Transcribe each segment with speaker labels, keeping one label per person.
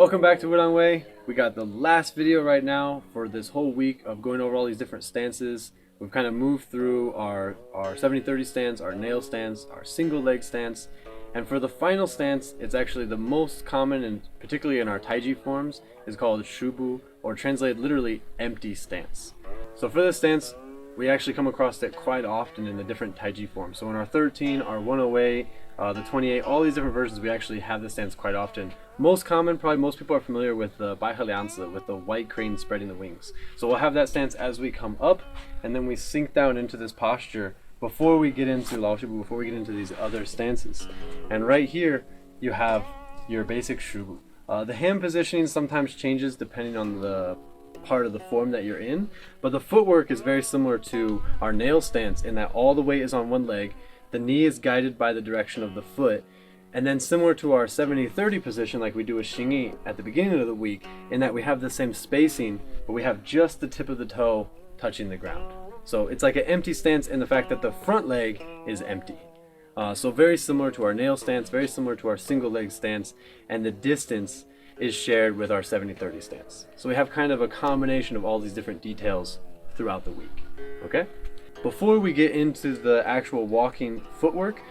Speaker 1: Welcome back to Wudang Way. We got the last video right now for this whole week of going over all these different stances. We've kind of moved through our 70-30 stance, our nail stance, our single leg stance, and for the final stance, it's actually the most common, and particularly in our Taiji forms, is called shubu, or translated literally empty stance. So for this stance, we actually come across it quite often in the different Taiji forms. So in our 13, our 108, the 28, all these different versions, we actually have this stance quite often. Most common, probably most people are familiar with the Bai He Lianzi, with the white crane spreading the wings. So we'll have that stance as we come up, and then we sink down into this posture before we get into Lao Shubu, before we get into these other stances. And right here, you have your basic Shubu. The hand positioning sometimes changes depending on the part of the form that you're in, but the footwork is very similar to our nail stance in that all the weight is on one leg, the knee is guided by the direction of the foot, and then similar to our 70-30 position like we do with Xingyi at the beginning of the week, in that we have the same spacing, but we have just the tip of the toe touching the ground. So it's like an empty stance in the fact that the front leg is empty. So very similar to our nail stance, very similar to our single leg stance, and the distance is shared with our 70-30 stance. So we have kind of a combination of all these different details throughout the week. Okay? Before we get into the actual walking footwork,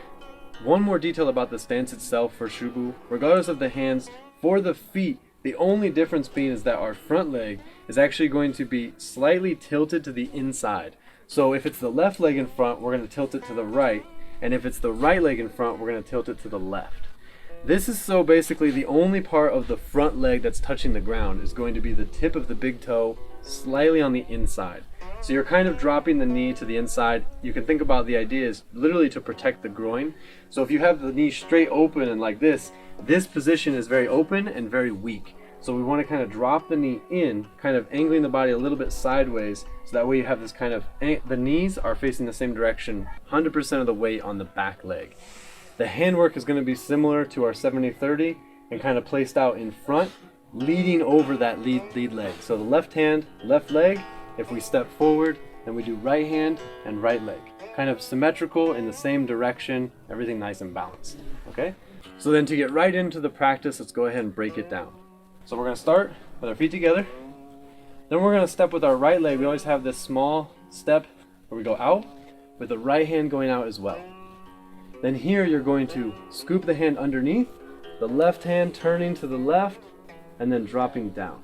Speaker 1: one more detail about the stance itself for Shubu. Regardless of the hands, for the feet, the only difference being is that our front leg is actually going to be slightly tilted to the inside. So if it's the left leg in front, we're going to tilt it to the right, and if it's the right leg in front, we're going to tilt it to the left. This is so basically the only part of the front leg that's touching the ground is going to be the tip of the big toe slightly on the inside. So you're kind of dropping the knee to the inside. You can think about the idea is literally to protect the groin. So if you have the knee straight open and like this position is very open and very weak. So we want to kind of drop the knee in, kind of angling the body a little bit sideways, so that way you have this kind of, the knees are facing the same direction, 100% of the weight on the back leg. The handwork is going to be similar to our 70-30 and kind of placed out in front, leading over that lead leg. So the left hand, left leg, if we step forward, then we do right hand and right leg. Kind of symmetrical in the same direction, everything nice and balanced. Okay? So then to get right into the practice, let's go ahead and break it down. So we're going to start with our feet together. Then we're going to step with our right leg. We always have this small step where we go out, with the right hand going out as well. Then here you're going to scoop the hand underneath, the left hand turning to the left, and then dropping down.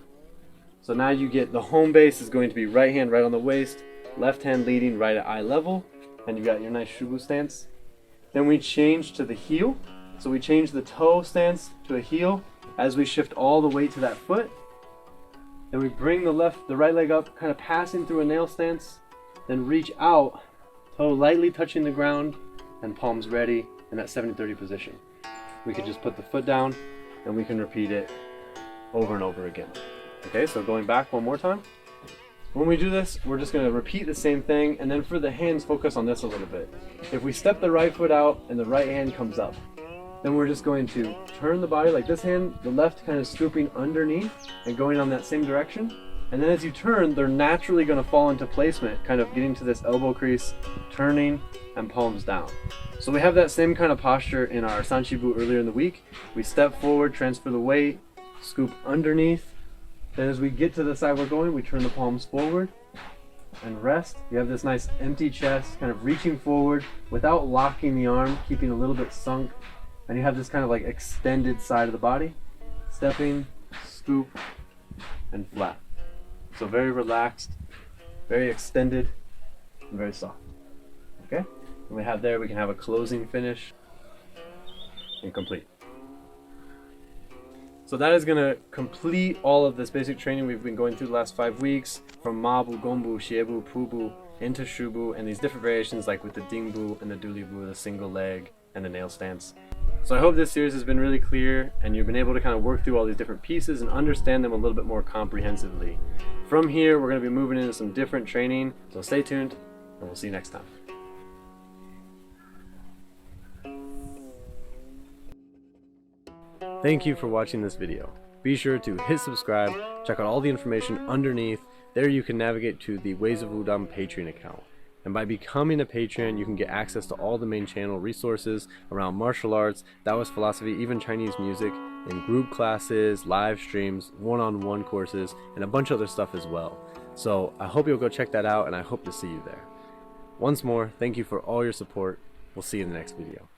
Speaker 1: So now you get the home base is going to be right hand right on the waist, left hand leading right at eye level, and you got your nice Shubu stance. Then we change to the heel. So we change the toe stance to a heel as we shift all the weight to that foot. Then we bring the right leg up, kind of passing through a nail stance, then reach out, toe lightly touching the ground, and palms ready in that 70-30 position. We could just put the foot down and we can repeat it over and over again. Okay, so going back one more time. When we do this, we're just going to repeat the same thing, and then for the hands, focus on this a little bit. If we step the right foot out and the right hand comes up, then we're just going to turn the body like this hand, the left kind of scooping underneath and going on that same direction. And then as you turn, they're naturally going to fall into placement, kind of getting to this elbow crease, turning, and palms down. So we have that same kind of posture in our Sanshibu earlier in the week. We step forward, transfer the weight, scoop underneath. Then as we get to the side we're going, we turn the palms forward and rest. You have this nice empty chest, kind of reaching forward without locking the arm, keeping a little bit sunk. And you have this kind of like extended side of the body. Stepping, scoop, and flat. So very relaxed, very extended, and very soft. Okay? And we have there, we can have a closing finish and complete. So that is going to complete all of this basic training we've been going through the last 5 weeks, from Mabu, Gongbu, Xiebu, Pubu, into Shubu, and these different variations like with the Dingbu and the Dulibu, the single leg, and the nail stance. So I hope this series has been really clear and you've been able to kind of work through all these different pieces and understand them a little bit more comprehensively. From here, we're going to be moving into some different training, so stay tuned and we'll see you next time. Thank you for watching this video. Be sure to hit subscribe, check out all the information underneath. There you can navigate to the Ways of Wudang Patreon account. And by becoming a patron, you can get access to all the main channel resources around martial arts, Taoist philosophy, even Chinese music, and group classes, live streams, one-on-one courses, and a bunch of other stuff as well. So I hope you'll go check that out, and I hope to see you there. Once more, thank you for all your support. We'll see you in the next video.